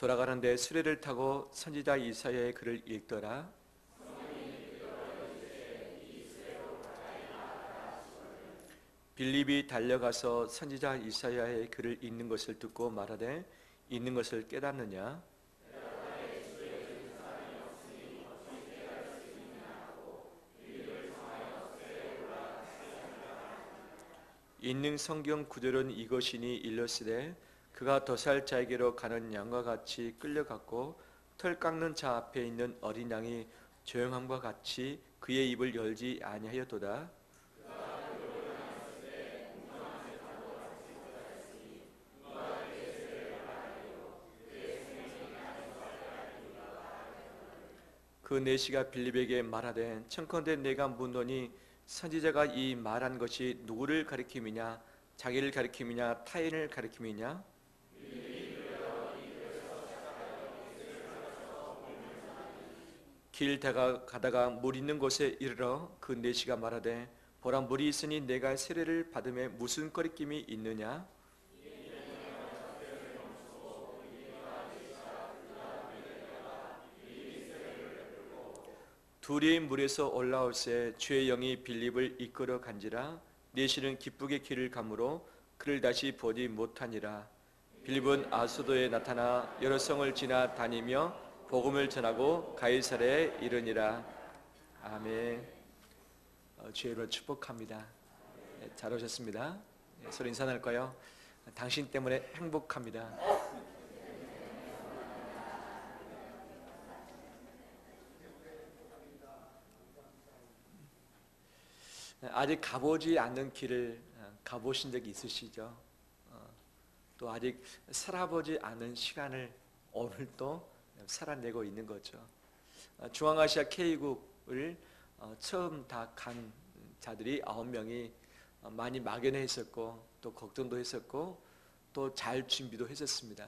돌아가는데 수레를 타고 선지자 이사야의 글을 읽더라. 빌립이 달려가서 선지자 이사야의 글을 읽는 것을 듣고 말하되 읽는 것을 깨닫느냐? 읽는 성경 구절은 이것이니 일러스되 그가 도살 자에게로 가는 양과 같이 끌려갔고 털 깎는 자 앞에 있는 어린 양이 조용함과 같이 그의 입을 열지 아니하였도다. 그 내시가 빌립에게 말하되 청컨대 내가 묻노니 선지자가 이 말한 것이 누구를 가리킴이냐? 자기를 가리킴이냐? 타인을 가리킴이냐? 길 가다가 물 있는 곳에 이르러 그 내시가 말하되 보라 물이 있으니 내가 세례를 받음에 무슨 거리낌이 있느냐? 둘이 물에서 올라올새 주의 영이 빌립을 이끌어 간지라 내시는 기쁘게 길을 가므로 그를 다시 보지 못하니라. 빌립은 아소도에 나타나 여러 성을 지나 다니며 복음을 전하고 가이사랴에 이르니라. 아멘. 주의 이름으로 축복합니다. 잘 오셨습니다. 서로 인사 나눌까요? 당신 때문에 행복합니다. 아직 가보지 않는 길을 가보신 적이 있으시죠? 또 아직 살아보지 않은 시간을 오늘 또 살아내고 있는 거죠. 중앙아시아 K국을 처음 다 간 자들이 9명이 많이 막연해 했었고 또 걱정도 했었고 또 잘 준비도 했었습니다.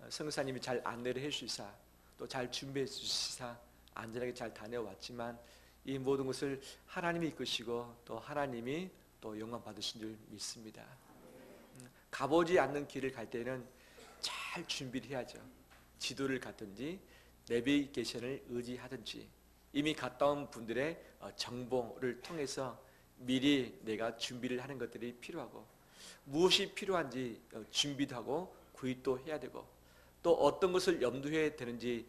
성사님이 잘 안내를 해주시사 또 잘 준비해 주시사 안전하게 잘 다녀왔지만 이 모든 것을 하나님이 이끄시고 또 하나님이 또 영광 받으신 줄 믿습니다. 가보지 않는 길을 갈 때는 잘 준비를 해야죠. 지도를 갖든지 내비게이션을 의지하든지 이미 갔다 온 분들의 정보를 통해서 미리 내가 준비를 하는 것들이 필요하고 무엇이 필요한지 준비도 하고 구입도 해야 되고 또 어떤 것을 염두해야 되는지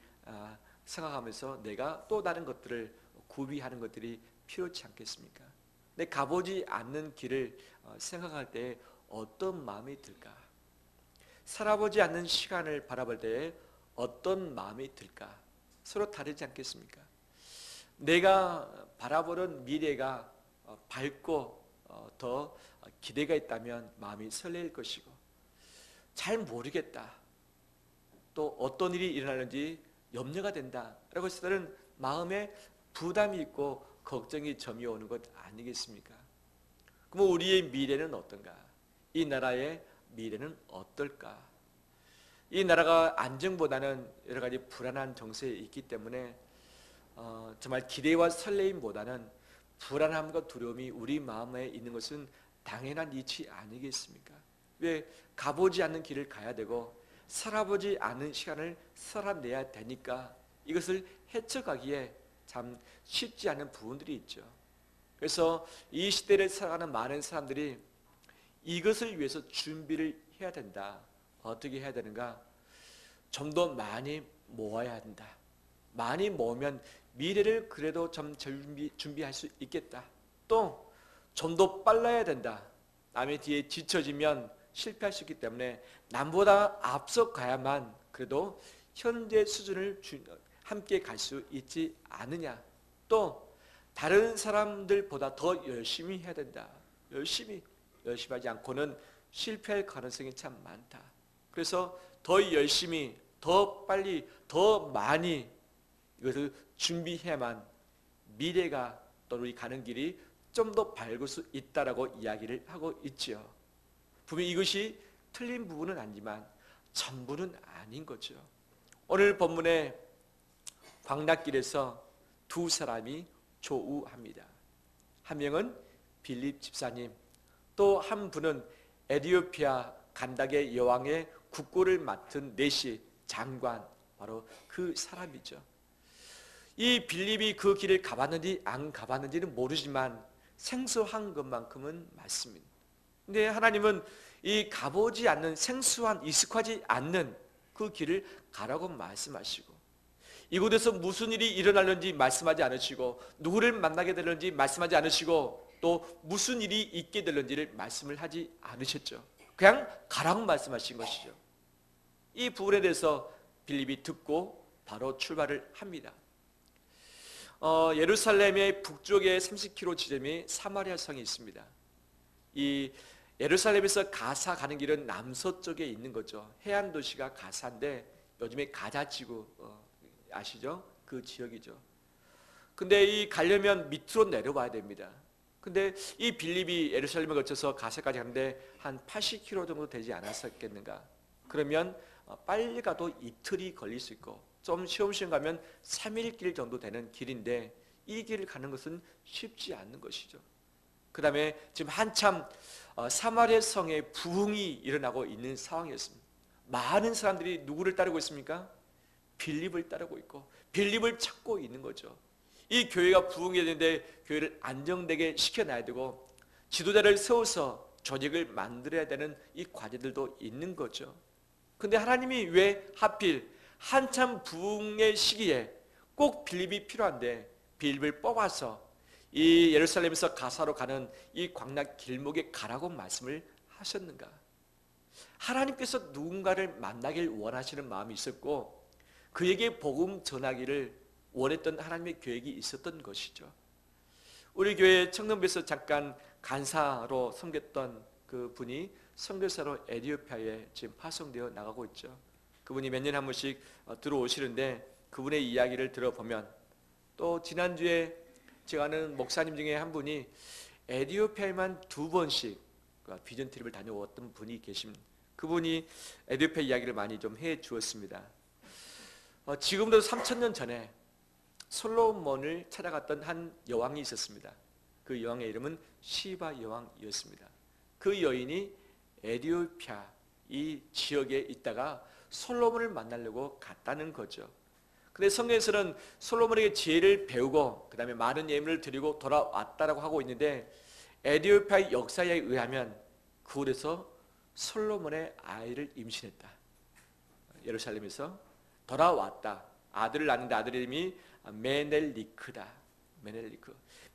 생각하면서 내가 또 다른 것들을 구비하는 것들이 필요치 않겠습니까? 근데 가보지 않는 길을 생각할 때 어떤 마음이 들까? 살아보지 않는 시간을 바라볼 때 어떤 마음이 들까? 서로 다르지 않겠습니까? 내가 바라보는 미래가 밝고 더 기대가 있다면 마음이 설레일 것이고 잘 모르겠다. 또 어떤 일이 일어나는지 염려가 된다라고 했을 때는 마음에 부담이 있고 걱정이 점이오는 것 아니겠습니까? 그럼 우리의 미래는 어떤가? 이 나라의 미래는 어떨까? 이 나라가 안정보다는 여러 가지 불안한 정세에 있기 때문에 정말 기대와 설레임보다는 불안함과 두려움이 우리 마음에 있는 것은 당연한 이치 아니겠습니까? 왜 가보지 않는 길을 가야 되고 살아보지 않은 시간을 살아내야 되니까 이것을 헤쳐가기에 참 쉽지 않은 부분들이 있죠. 그래서 이 시대를 살아가는 많은 사람들이 이것을 위해서 준비를 해야 된다. 어떻게 해야 되는가? 좀 더 많이 모아야 한다. 많이 모으면 미래를 그래도 좀 준비할 수 있겠다. 또 좀 더 빨라야 된다. 남의 뒤에 뒤처지면 실패할 수 있기 때문에 남보다 앞서 가야만 그래도 현재 수준을 함께 갈 수 있지 않느냐. 또 다른 사람들보다 더 열심히 해야 된다. 열심히 하지 않고는 실패할 가능성이 참 많다. 그래서 더 열심히, 더 빨리, 더 많이 이것을 준비해야만 미래가 또 우리 가는 길이 좀 더 밝을 수 있다라고 이야기를 하고 있지요. 분명히 이것이 틀린 부분은 아니지만 전부는 아닌 거죠. 오늘 본문에 광락길에서 두 사람이 조우합니다. 한 명은 빌립 집사님, 또 한 분은 에티오피아 간닥의 여왕의 국고를 맡은 내시 장관, 바로 그 사람이죠. 이 빌립이 그 길을 가봤는지 안 가봤는지는 모르지만 생소한 것만큼은 맞습니다. 근데 하나님은 이 가보지 않는, 생소한, 익숙하지 않는 그 길을 가라고 말씀하시고, 이곳에서 무슨 일이 일어나는지 말씀하지 않으시고, 누구를 만나게 되는지 말씀하지 않으시고, 또 무슨 일이 있게 되는지를 말씀을 하지 않으셨죠. 그냥 가라고 말씀하신 것이죠. 이 부분에 대해서 빌립이 듣고 바로 출발을 합니다. 예루살렘의 북쪽에 30km 지점이 사마리아 성이 있습니다. 이 예루살렘에서 가사 가는 길은 남서쪽에 있는 거죠. 해안 도시가 가사인데 요즘에 가자지구 아시죠? 그 지역이죠. 근데 이 가려면 밑으로 내려와야 됩니다. 근데 이 빌립이 예루살렘을 거쳐서 가사까지 가는데 한 80km 정도 되지 않았었겠는가? 그러면 빨리 가도 이틀이 걸릴 수 있고, 좀 쉬엄쉬엄 가면 3일 길 정도 되는 길인데 이 길을 가는 것은 쉽지 않는 것이죠. 그 다음에 지금 한참 사마리아 성에 부흥이 일어나고 있는 상황이었습니다. 많은 사람들이 누구를 따르고 있습니까? 빌립을 따르고 있고 빌립을 찾고 있는 거죠. 이 교회가 부흥해야 되는데 교회를 안정되게 시켜놔야 되고 지도자를 세워서 조직을 만들어야 되는 이 과제들도 있는 거죠. 근데 하나님이 왜 하필 한참 부흥의 시기에 꼭 빌립이 필요한데 빌립을 뽑아서 이 예루살렘에서 가사로 가는 이 광야 길목에 가라고 말씀을 하셨는가? 하나님께서 누군가를 만나길 원하시는 마음이 있었고 그에게 복음 전하기를 원했던 하나님의 계획이 있었던 것이죠. 우리 교회 청년부에서 잠깐 간사로 섬겼던 그 분이 선교사로 에티오피아에 지금 파송되어 나가고 있죠. 그분이 몇 년에 한 번씩 들어오시는데 그분의 이야기를 들어보면, 또 지난주에 제가 아는 목사님 중에 한 분이 에티오피아에만 2번씩 비전 트립을 다녀왔던 분이 계십니다. 그분이 에티오피아 이야기를 많이 좀 해 주었습니다. 지금부터 3000년 전에 솔로몬을 찾아갔던 한 여왕이 있었습니다. 그 여왕의 이름은 시바 여왕이었습니다. 그 여인이 에티오피아 이 지역에 있다가 솔로몬을 만나려고 갔다는 거죠. 근데 성경에서는 솔로몬에게 지혜를 배우고 그 다음에 많은 예물을 드리고 돌아왔다라고 하고 있는데, 에티오피아의 역사에 의하면 그곳에서 솔로몬의 아이를 임신했다. 예루살렘에서 돌아왔다. 아들을 낳는데 아들 이름이 메넬리크다.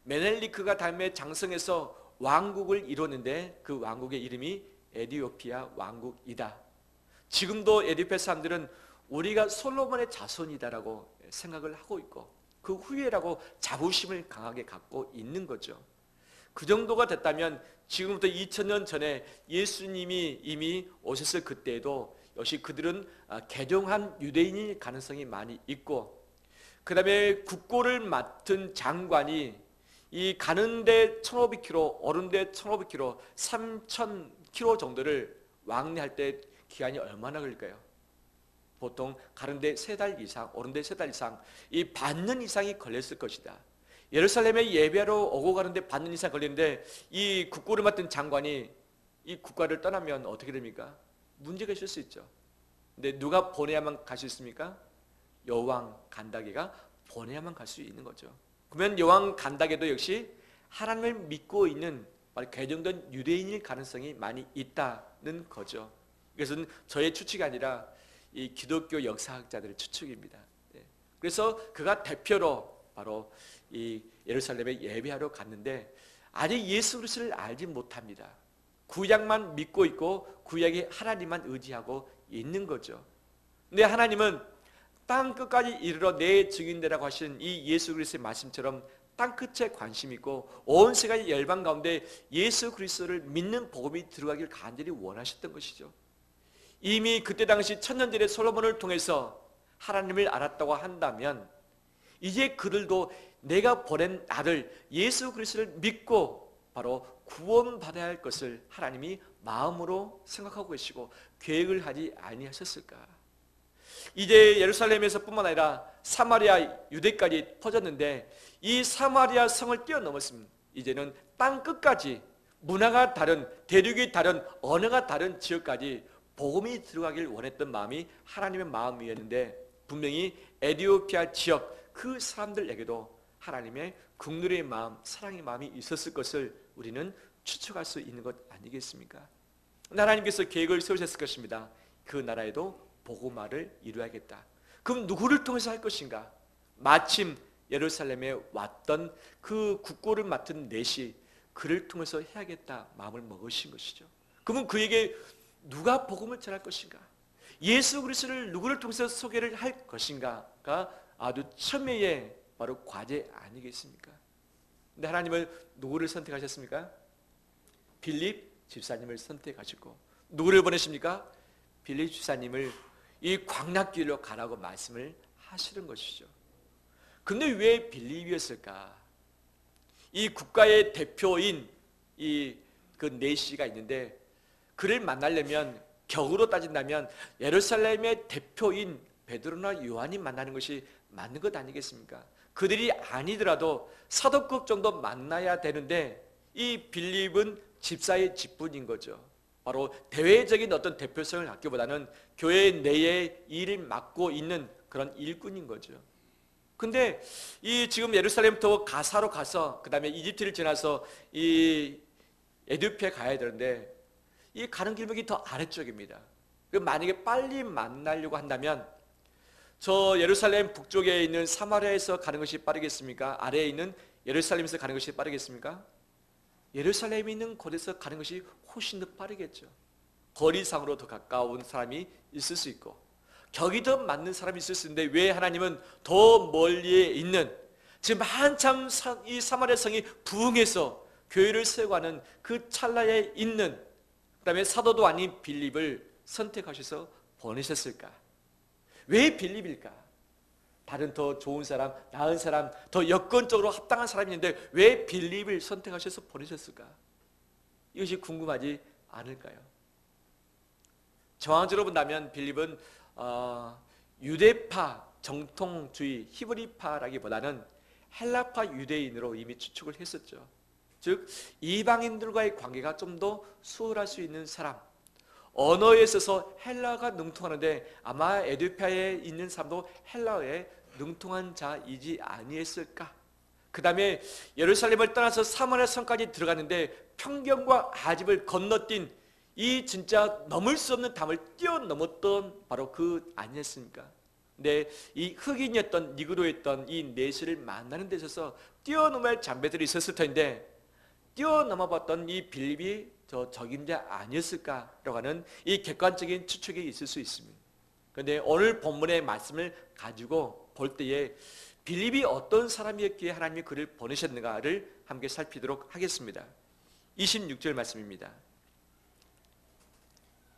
메넬리크가 다음에 장성해서 왕국을 이루었는데 그 왕국의 이름이 에티오피아 왕국이다. 지금도 에티오피아 사람들은 우리가 솔로몬의 자손이다라고 생각을 하고 있고 그 후예라고 자부심을 강하게 갖고 있는 거죠. 그 정도가 됐다면 지금부터 2000년 전에 예수님이 이미 오셨을 그때에도 역시 그들은 개종한 유대인일 가능성이 많이 있고, 그 다음에 국고를 맡은 장관이 이 가는데 1500km, 오는데 1500km, 3000km 정도를 왕래할 때 기간이 얼마나 걸릴까요? 보통 가는데 3달 이상, 오는데 3달 이상, 이 반년 이상이 걸렸을 것이다. 예루살렘에 예배하러 오고 가는데 반년 이상 걸리는데 이 국고를 맡은 장관이 이 국가를 떠나면 어떻게 됩니까? 문제가 있을 수 있죠. 근데 누가 보내야만 갈 수 있습니까? 여왕 간다게가 보내야만 갈 수 있는 거죠. 그러면 여왕 간다게도 역시 하나님을 믿고 있는 개종된 유대인일 가능성이 많이 있다는 거죠. 이것은 저의 추측이 아니라 이 기독교 역사학자들의 추측입니다. 그래서 그가 대표로 바로 이 예루살렘에 예배하러 갔는데 아직 예수 그리스도를 알지 못합니다. 구약만 믿고 있고 구약의 하나님만 의지하고 있는 거죠. 근데 하나님은 땅 끝까지 이르러 내 증인되라고 하신 이 예수 그리스도의 말씀처럼 땅 끝에 관심 있고 온 세계 열방 가운데 예수 그리스도를 믿는 복음이 들어가길 간절히 원하셨던 것이죠. 이미 그때 당시 천년전에 솔로몬을 통해서 하나님을 알았다고 한다면 이제 그들도 내가 보낸 아들 예수 그리스도를 믿고 바로 구원받아야 할 것을 하나님이 마음으로 생각하고 계시고 계획을 하지 아니하셨을까? 이제 예루살렘에서 뿐만 아니라 사마리아 유대까지 퍼졌는데 이 사마리아 성을 뛰어넘었습니다. 이제는 땅 끝까지 문화가 다른, 대륙이 다른, 언어가 다른 지역까지 복음이 들어가길 원했던 마음이 하나님의 마음이었는데 분명히 에티오피아 지역 그 사람들에게도 하나님의 긍휼의 마음, 사랑의 마음이 있었을 것을 우리는 추측할 수 있는 것 아니겠습니까? 하나님께서 계획을 세우셨을 것입니다. 그 나라에도 복음화를 이루어야겠다. 그럼 누구를 통해서 할 것인가? 마침 예루살렘에 왔던 그 국고를 맡은 넷이 그를 통해서 해야겠다 마음을 먹으신 것이죠. 그러면 그에게 누가 복음을 전할 것인가? 예수 그리스도를 누구를 통해서 소개를 할 것인가가 아주 첨예의 바로 과제 아니겠습니까? 근데 하나님은 누구를 선택하셨습니까? 빌립 집사님을 선택하시고 누구를 보내십니까? 빌립 집사님을 이 광락길로 가라고 말씀을 하시는 것이죠. 근데 왜 빌립이었을까? 이 국가의 대표인 그 네시가 있는데 그를 만나려면 격으로 따진다면 예루살렘의 대표인 베드로나 요한이 만나는 것이 맞는 것 아니겠습니까? 그들이 아니더라도 사도급 정도 만나야 되는데 이 빌립은 집사의 직분인 거죠. 바로 대외적인 어떤 대표성을 갖기보다는 교회 내에 일을 맡고 있는 그런 일꾼인 거죠. 근데 이 지금 예루살렘부터 가사로 가서 그 다음에 이집트를 지나서 이 에티오피아에 가야 되는데 이 가는 길목이 더 아래쪽입니다. 만약에 빨리 만나려고 한다면 저 예루살렘 북쪽에 있는 사마리아에서 가는 것이 빠르겠습니까? 아래에 있는 예루살렘에서 가는 것이 빠르겠습니까? 예루살렘에 있는 곳에서 가는 것이 훨씬 더 빠르겠죠. 거리상으로 더 가까운 사람이 있을 수 있고 격이 더 맞는 사람이 있을 수 있는데 왜 하나님은 더 멀리에 있는 지금 한참 이 사마리아 성이 부흥해서 교회를 세워가는 그 찰나에 있는 그 다음에 사도도 아닌 빌립을 선택하셔서 보내셨을까? 왜 빌립일까? 다른 더 좋은 사람, 나은 사람, 더 여건적으로 합당한 사람이 있는데 왜 빌립을 선택하셔서 보내셨을까? 이것이 궁금하지 않을까요? 정황적으로 본다면 빌립은 유대파 정통주의 히브리파라기보다는 헬라파 유대인으로 이미 추측을 했었죠. 즉 이방인들과의 관계가 좀 더 수월할 수 있는 사람, 언어에 있어서 헬라어가 능통하는데 아마 에티오피아에 있는 사람도 헬라어에 능통한 자이지 아니했을까? 그 다음에 예루살렘을 떠나서 사마리아 성까지 들어갔는데 평경과 아집을 건너뛴 이 진짜 넘을 수 없는 담을 뛰어넘었던 바로 그 아니었습니까? 근데 이 흑인이었던 니그로였던 이 네시를 만나는 데 있어서 뛰어넘을 장배들이 있었을 텐데 뛰어넘어봤던 이 빌립이 저 적임자 아니었을까라고 하는 이 객관적인 추측이 있을 수 있습니다. 그런데 오늘 본문의 말씀을 가지고 볼 때에 빌립이 어떤 사람이었기에 하나님이 그를 보내셨는가를 함께 살피도록 하겠습니다. 26절 말씀입니다.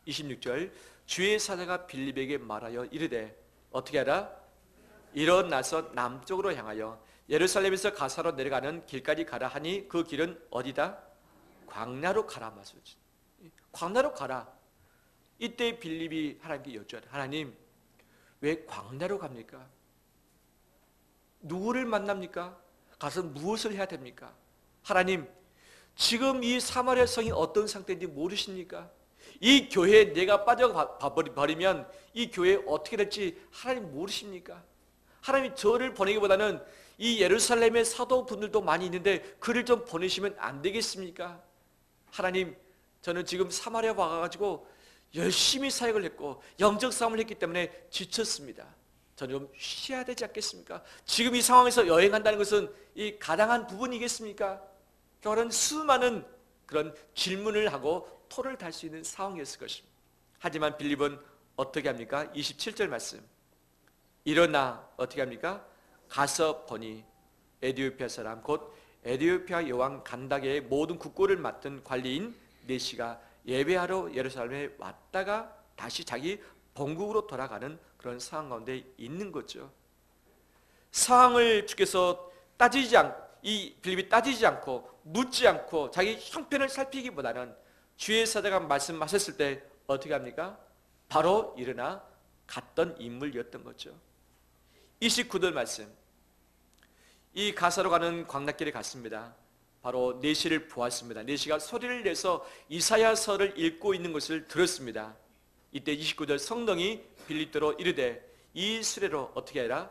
26절 주의 사자가 빌립에게 말하여 이르되 어떻게 하라? 일어나서 남쪽으로 향하여 예루살렘에서 가사로 내려가는 길까지 가라 하니 그 길은 어디다? 광야로 가라 마소지. 광야로 가라. 이때 빌립이 하나님께 여쭈었다. 하나님 왜 광야로 갑니까? 누구를 만납니까? 가서 무엇을 해야 됩니까? 하나님 지금 이 사마리아 성이 어떤 상태인지 모르십니까? 이 교회에 내가 빠져버리면 이 교회 어떻게 될지 하나님 모르십니까? 하나님 저를 보내기보다는 이 예루살렘의 사도분들도 많이 있는데 그를 좀 보내시면 안 되겠습니까? 하나님 저는 지금 사마리아 와가지고 열심히 사역을 했고 영적 싸움을 했기 때문에 지쳤습니다. 저는 좀 쉬어야 되지 않겠습니까? 지금 이 상황에서 여행한다는 것은 이 가당한 부분이겠습니까? 그런 수많은 그런 질문을 하고 토를 달 수 있는 상황이었을 것입니다. 하지만 빌립은 어떻게 합니까? 27절 말씀 일어나 어떻게 합니까? 가서 보니 에티오피아 사람 곧 에티오피아 여왕 간다게의 모든 국고를 맡은 관리인 네시가 예배하러 예루살렘에 왔다가 다시 자기 본국으로 돌아가는 그런 상황 가운데 있는 거죠. 상황을 주께서 이 빌립이 따지지 않고 묻지 않고 자기 형편을 살피기보다는 주의 사자가 말씀하셨을 때 어떻게 합니까? 바로 일어나 갔던 인물이었던 거죠. 29절 말씀 이 가사로 가는 광락길에 갔습니다. 바로 네시를 보았습니다. 네시가 소리를 내서 이사야서를 읽고 있는 것을 들었습니다. 이때 29절 성령이 빌립도로 이르되 이 수레로 어떻게 해라?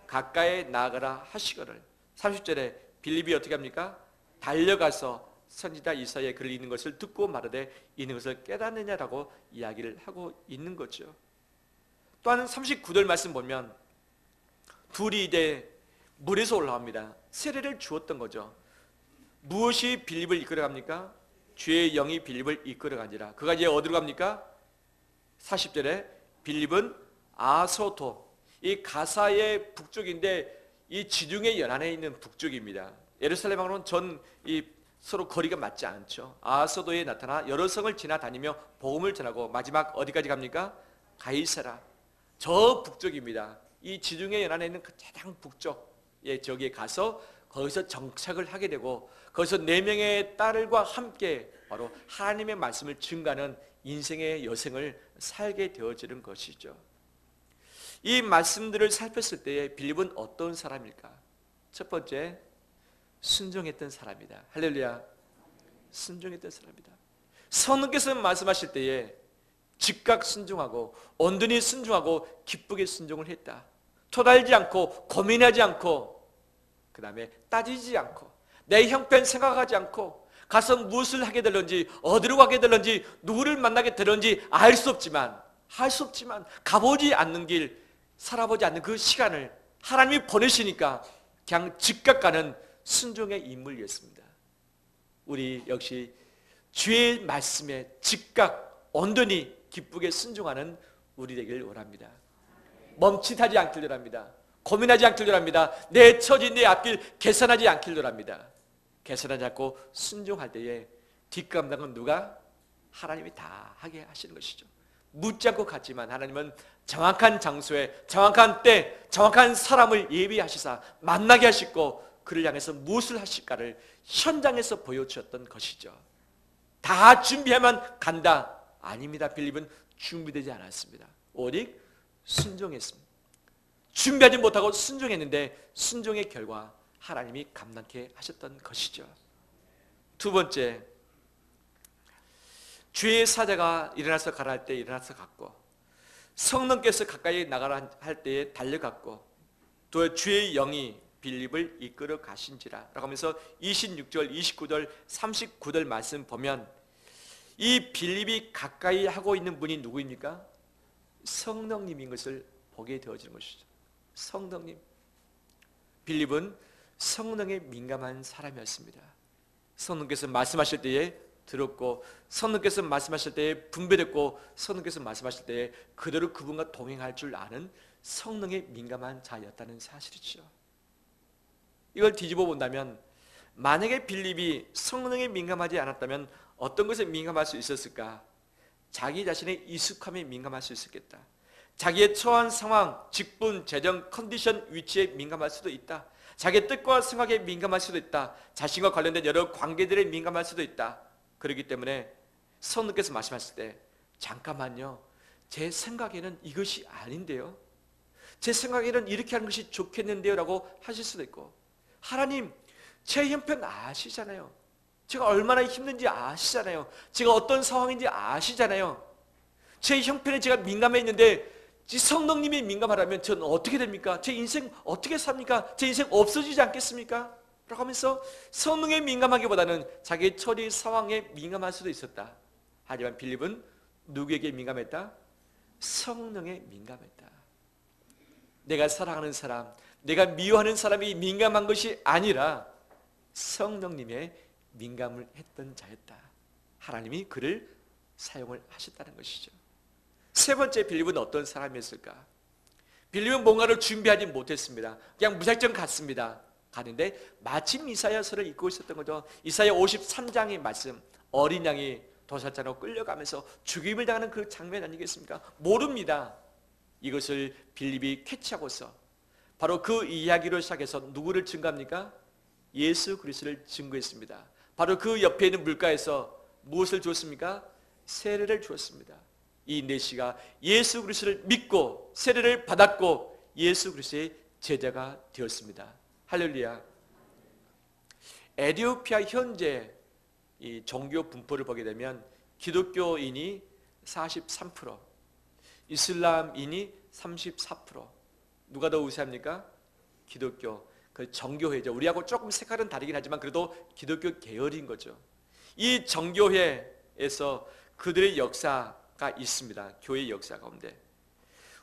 가까이 나아가라 하시거늘. 30절에 빌립이 어떻게 합니까? 달려가서 선지자 이사야의 글을 읽는 것을 듣고 말하되 있는 것을 깨닫느냐라고 이야기를 하고 있는 거죠. 또한 39절 말씀 보면 둘이 이제 물에서 올라옵니다. 세례를 주었던 거죠. 무엇이 빌립을 이끌어갑니까? 주의 영이 빌립을 이끌어가니라. 그가 이제 어디로 갑니까? 40절에 빌립은 아소토, 이 가사의 북쪽인데 이 지중해 연안에 있는 북쪽입니다. 예루살렘하고는 서로 거리가 맞지 않죠. 아소도에 나타나 여러 성을 지나다니며 복음을 전하고 마지막 어디까지 갑니까? 가이사라, 저 북쪽입니다. 이 지중해 연안에 있는 가장 북쪽의 저기에 가서 거기서 정착을 하게 되고 거기서 4명의 딸과 함께 바로 하나님의 말씀을 증거하는 인생의 여생을 살게 되어지는 것이죠. 이 말씀들을 살폈을 때에 빌립은 어떤 사람일까? 첫 번째, 순종했던 사람이다. 할렐루야. 순종했던 사람이다. 성령께서 말씀하실 때에 즉각 순종하고 온전히 순종하고 기쁘게 순종을 했다. 토달지 않고 고민하지 않고 그 다음에 따지지 않고 내 형편 생각하지 않고 가서 무엇을 하게 될런지 어디로 가게 될런지 누구를 만나게 될런지 알 수 없지만 가보지 않는 길 살아보지 않는 그 시간을 하나님이 보내시니까 그냥 즉각 가는 순종의 인물이었습니다. 우리 역시 주의 말씀에 즉각 온전히 기쁘게 순종하는 우리 되길 원합니다. 멈칫하지 않길 원합니다. 고민하지 않길 원합니다. 내 처지 내 앞길 계산하지 않길 원합니다. 계산하지 않고 순종할 때에 뒷감당은 누가? 하나님이 다 하게 하시는 것이죠. 묻지 않고 갔지만 하나님은 정확한 장소에 정확한 때 정확한 사람을 예비하시사 만나게 하시고 그를 향해서 무엇을 하실까를 현장에서 보여주었던 것이죠. 다 준비하면 간다. 아닙니다. 빌립은 준비되지 않았습니다. 오직 순종했습니다. 준비하지 못하고 순종했는데 순종의 결과 하나님이 감당케 하셨던 것이죠. 두 번째, 주의 사자가 일어나서 가라 할 때 일어나서 갔고 성령께서 가까이 나가라 할 때에 달려갔고 또 주의 영이 빌립을 이끌어 가신지라 라고 하면서 26절, 29절, 39절 말씀 보면 이 빌립이 가까이 하고 있는 분이 누구입니까? 성령님인 것을 보게 되어지는 것이죠. 성령님. 빌립은 성령에 민감한 사람이었습니다. 성령께서 말씀하실 때에 들었고 성령께서 말씀하실 때에 분별했고 성령께서 말씀하실 때에 그대로 그분과 동행할 줄 아는 성령에 민감한 자였다는 사실이죠. 이걸 뒤집어 본다면 만약에 빌립이 성령에 민감하지 않았다면 어떤 것에 민감할 수 있었을까? 자기 자신의 익숙함에 민감할 수 있었겠다. 자기의 처한 상황, 직분, 재정, 컨디션, 위치에 민감할 수도 있다. 자기의 뜻과 생각에 민감할 수도 있다. 자신과 관련된 여러 관계들에 민감할 수도 있다. 그렇기 때문에 성령께서 말씀하실 때 잠깐만요, 제 생각에는 이것이 아닌데요, 제 생각에는 이렇게 하는 것이 좋겠는데요 라고 하실 수도 있고, 하나님 제 형편 아시잖아요. 제가 얼마나 힘든지 아시잖아요. 제가 어떤 상황인지 아시잖아요. 제 형편에 제가 민감해 있는데 성령님이 민감하라면 저는 어떻게 됩니까? 제 인생 어떻게 삽니까? 제 인생 없어지지 않겠습니까? 라고 하면서 성령에 민감하기보다는 자기의 처리 상황에 민감할 수도 있었다. 하지만 빌립은 누구에게 민감했다? 성령에 민감했다. 내가 사랑하는 사람, 내가 미워하는 사람이 민감한 것이 아니라 성령님의 민감을 했던 자였다. 하나님이 그를 사용을 하셨다는 것이죠. 세 번째, 빌립은 어떤 사람이었을까? 빌립은 뭔가를 준비하지 못했습니다. 그냥 무작정 갔습니다. 가는데 마침 이사야서를 읽고 있었던 거죠. 이사야 53장의 말씀, 어린 양이 도살자로 끌려가면서 죽임을 당하는 그 장면 아니겠습니까? 모릅니다. 이것을 빌립이 캐치하고서 바로 그 이야기로 시작해서 누구를 증거합니까? 예수 그리스도를 증거했습니다. 바로 그 옆에 있는 물가에서 무엇을 주었습니까? 세례를 주었습니다. 이 내시가 예수 그리스도를 믿고 세례를 받았고 예수 그리스도의 제자가 되었습니다. 할렐루야. 에티오피아 현재 이 종교 분포를 보게 되면 기독교인이 43%, 이슬람인이 34%. 누가 더 우세합니까? 기독교. 그 정교회죠. 우리하고 조금 색깔은 다르긴 하지만 그래도 기독교 계열인 거죠. 이 정교회에서 그들의 역사가 있습니다. 교회의 역사 가운데.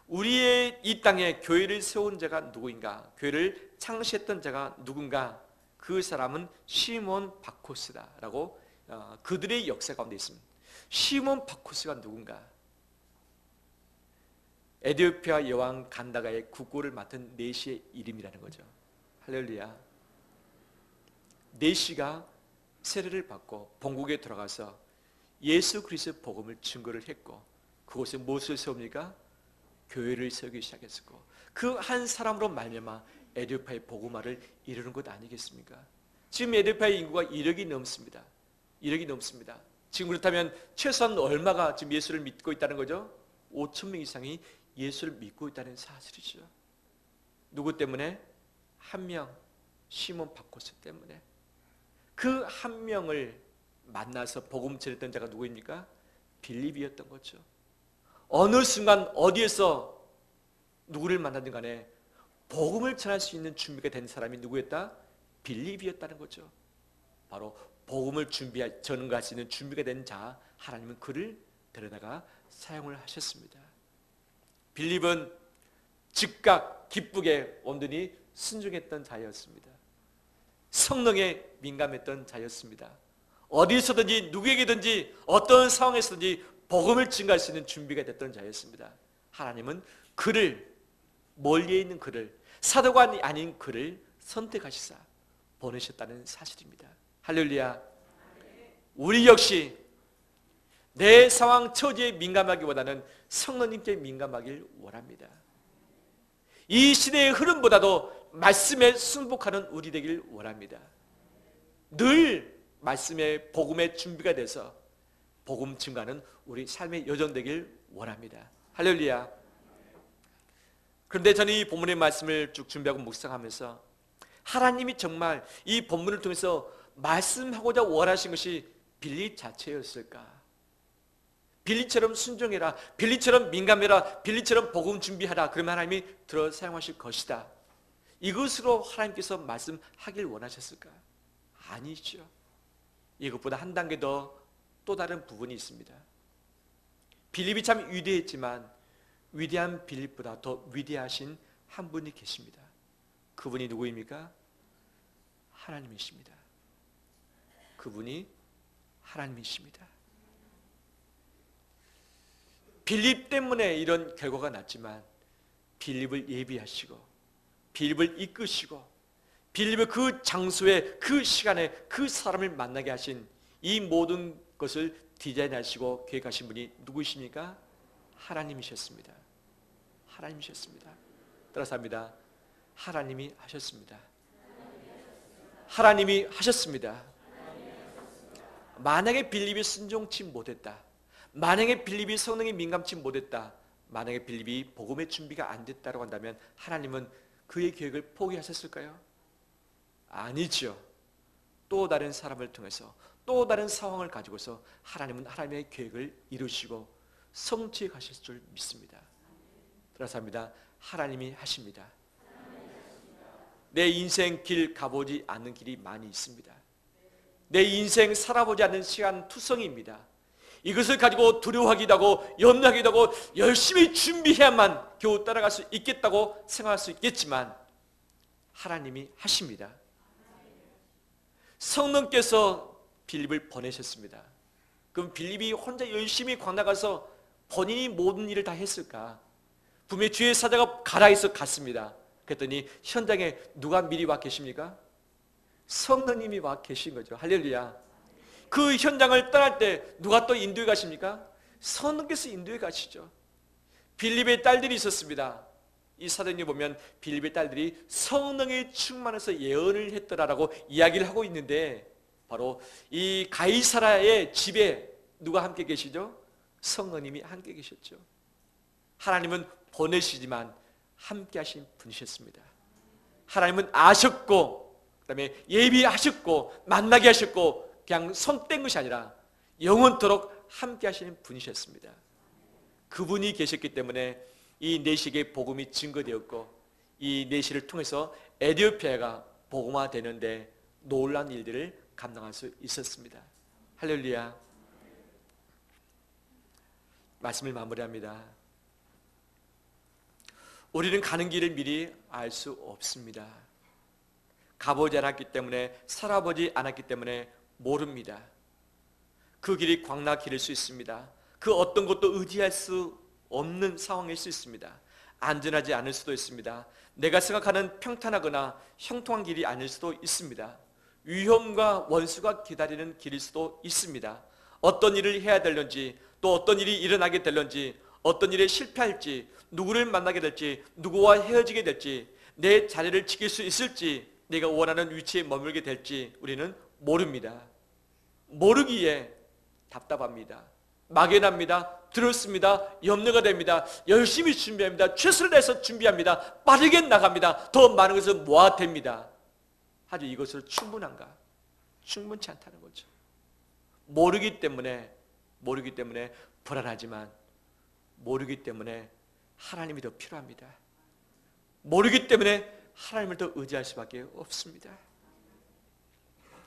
우리의 이 땅에 교회를 세운 자가 누구인가? 교회를 창시했던 자가 누군가? 그 사람은 시몬 바코스다라고 그들의 역사 가운데 있습니다. 시몬 바코스가 누군가? 에티오피아 여왕 간다가의 국고를 맡은 네시의 이름이라는 거죠. 할렐루야. 네시가 세례를 받고 본국에 들어가서 예수 그리스도의 복음을 증거를 했고 그곳에 무엇을 세웁니까? 교회를 세우기 시작했었고 그 한 사람으로 말미암아 에티오피아의 복음화를 이루는 것 아니겠습니까? 지금 에티오피아의 인구가 1억이 넘습니다. 1억이 넘습니다. 지금 그렇다면 최소한 얼마가 지금 예수를 믿고 있다는 거죠? 5천 명 이상이 예수를 믿고 있다는 사실이죠. 누구 때문에? 한 명, 시몬 바코스 때문에. 그 한 명을 만나서 복음 전했던 자가 누구입니까? 빌립이었던 거죠. 어느 순간 어디에서 누구를 만나든 간에 복음을 전할 수 있는 준비가 된 사람이 누구였다? 빌립이었다는 거죠. 바로 복음을 전할 수 있는 준비가 된 자, 하나님은 그를 데려다가 사용을 하셨습니다. 빌립은 즉각 기쁘게 온전히 순종했던 자였습니다. 성령에 민감했던 자였습니다. 어디서든지 누구에게든지 어떤 상황에서든지 복음을 증거할 수 있는 준비가 됐던 자였습니다. 하나님은 그를, 멀리에 있는 그를, 사도가 아닌 그를 선택하시사 보내셨다는 사실입니다. 할렐루야. 우리 역시 내 상황 처지에 민감하기보다는 성령님께 민감하길 원합니다. 이 시대의 흐름보다도 말씀에 순복하는 우리 되길 원합니다. 늘 말씀의 복음의 준비가 돼서 복음 증가는 우리 삶의 여정 되길 원합니다. 할렐루야. 그런데 저는 이 본문의 말씀을 쭉 준비하고 묵상하면서 하나님이 정말 이 본문을 통해서 말씀하고자 원하신 것이 빌립 자체였을까? 빌립처럼 순종해라, 빌립처럼 민감해라, 빌립처럼 복음 준비하라. 그러면 하나님이 들어 사용하실 것이다. 이것으로 하나님께서 말씀하길 원하셨을까? 아니죠. 이것보다 한 단계 더 또 다른 부분이 있습니다. 빌립이 참 위대했지만 위대한 빌립보다 더 위대하신 한 분이 계십니다. 그분이 누구입니까? 하나님이십니다. 그분이 하나님이십니다. 빌립 때문에 이런 결과가 났지만 빌립을 예비하시고 빌립을 이끄시고 빌립을 그 장소에 그 시간에 그 사람을 만나게 하신 이 모든 것을 디자인하시고 계획하신 분이 누구이십니까? 하나님이셨습니다. 하나님이셨습니다. 따라서 합니다. 하나님이 하셨습니다. 하나님이 하셨습니다. 만약에 빌립이 순종치 못했다, 만약에 빌립이 성령에 민감치 못했다, 만약에 빌립이 복음의 준비가 안 됐다고 한다면 하나님은 그의 계획을 포기하셨을까요? 아니죠. 또 다른 사람을 통해서 또 다른 상황을 가지고서 하나님은 하나님의 계획을 이루시고 성취해 가실 줄 믿습니다. 따라서 합니다. 하나님이 하십니다. 내 인생 길 가보지 않는 길이 많이 있습니다. 내 인생 살아보지 않는 시간 투성이입니다. 이것을 가지고 두려워하기도 하고 염려하기도 하고 열심히 준비해야만 겨우 따라갈 수 있겠다고 생각할 수 있겠지만 하나님이 하십니다. 성령께서 빌립을 보내셨습니다. 그럼 빌립이 혼자 열심히 광 나가서 본인이 모든 일을 다 했을까? 분명히 주의 사자가 가라 해서 갔습니다. 그랬더니 현장에 누가 미리 와 계십니까? 성령님이 와 계신 거죠. 할렐루야. 그 현장을 떠날 때 누가 또 인도해 가십니까? 성령께서 인도해 가시죠. 빌립의 딸들이 있었습니다. 이 사도행전에 보면 빌립의 딸들이 성령에 충만해서 예언을 했더라라고 이야기를 하고 있는데 바로 이 가이사라의 집에 누가 함께 계시죠? 성령님이 함께 계셨죠. 하나님은 보내시지만 함께 하신 분이셨습니다. 하나님은 아셨고 그다음에 예비하셨고 만나게 하셨고 그냥 손 뗀 것이 아니라 영원토록 함께 하시는 분이셨습니다. 그분이 계셨기 때문에 이 내시에게 복음이 증거되었고 이 내시를 통해서 에티오피아가 복음화되는데 놀라운 일들을 감당할 수 있었습니다. 할렐루야. 말씀을 마무리합니다. 우리는 가는 길을 미리 알 수 없습니다. 가보지 않았기 때문에, 살아보지 않았기 때문에 모릅니다. 그 길이 광락길일 수 있습니다. 그 어떤 것도 의지할 수 없는 상황일 수 있습니다. 안전하지 않을 수도 있습니다. 내가 생각하는 평탄하거나 형통한 길이 아닐 수도 있습니다. 위험과 원수가 기다리는 길일 수도 있습니다. 어떤 일을 해야 될런지, 또 어떤 일이 일어나게 될런지, 어떤 일에 실패할지, 누구를 만나게 될지, 누구와 헤어지게 될지, 내 자리를 지킬 수 있을지, 내가 원하는 위치에 머물게 될지 우리는 모릅니다. 모르기에 답답합니다. 막연합니다. 들었습니다. 염려가 됩니다. 열심히 준비합니다. 최선을 다해서 준비합니다. 빠르게 나갑니다. 더 많은 것을 모아 됩니다. 하지만 이것으로 충분한가? 충분치 않다는 거죠. 모르기 때문에 불안하지만, 모르기 때문에 하나님이 더 필요합니다. 모르기 때문에 하나님을 더 의지할 수밖에 없습니다.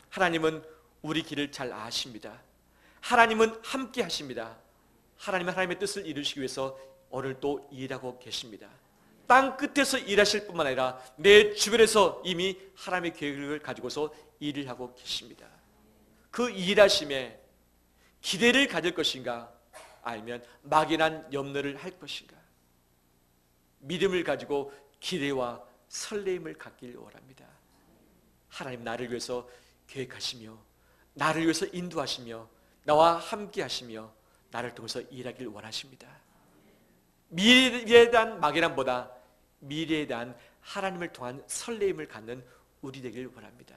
하나님은 우리 길을 잘 아십니다. 하나님은 함께 하십니다. 하나님은 하나님의 뜻을 이루시기 위해서 오늘 또 일하고 계십니다. 땅 끝에서 일하실 뿐만 아니라 내 주변에서 이미 하나님의 계획을 가지고서 일을 하고 계십니다. 그 일하심에 기대를 가질 것인가, 아니면 막연한 염려를 할 것인가? 믿음을 가지고 기대와 설레임을 갖길 원합니다. 하나님 나를 위해서 계획하시며, 나를 위해서 인도하시며, 나와 함께 하시며, 나를 통해서 일하길 원하십니다. 미래에 대한 막연함보다 미래에 대한 하나님을 통한 설레임을 갖는 우리 되길 원합니다.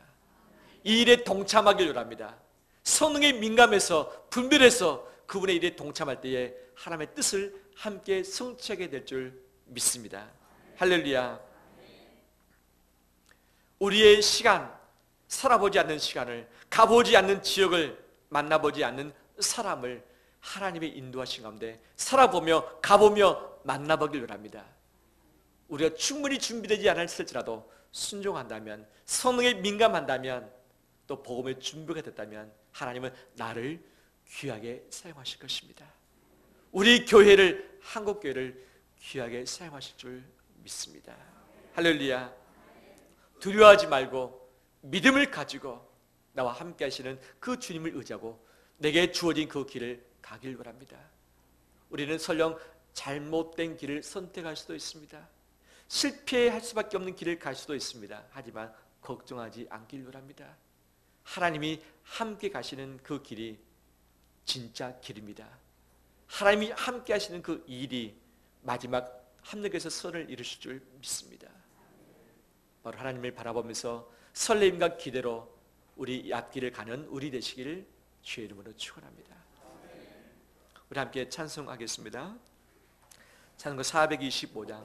이 일에 동참하길 원합니다. 성령에 민감해서 분별해서 그분의 일에 동참할 때에 하나님의 뜻을 함께 성취하게 될 줄 믿습니다. 할렐루야. 우리의 시간, 살아보지 않는 시간을, 가보지 않는 지역을, 만나보지 않는 사람을 하나님의 인도하신 가운데 살아보며 가보며 만나보길 원합니다. 우리가 충분히 준비되지 않았을지라도 순종한다면, 성령에 민감한다면, 또 복음의 준비가 됐다면 하나님은 나를 귀하게 사용하실 것입니다. 우리 교회를, 한국교회를 귀하게 사용하실 줄 믿습니다. 할렐루야. 두려워하지 말고 믿음을 가지고 나와 함께 하시는 그 주님을 의지하고 내게 주어진 그 길을 가길 원합니다. 우리는 설령 잘못된 길을 선택할 수도 있습니다. 실패할 수밖에 없는 길을 갈 수도 있습니다. 하지만 걱정하지 않길 원합니다. 하나님이 함께 가시는 그 길이 진짜 길입니다. 하나님이 함께 하시는 그 일이 마지막 합력에서 선을 이루실 줄 믿습니다. 바로 하나님을 바라보면서 설레임과 기대로 우리 앞길을 가는 우리 되시기를 주의 이름으로 축원합니다. 우리 함께 찬송하겠습니다. 찬송가 425장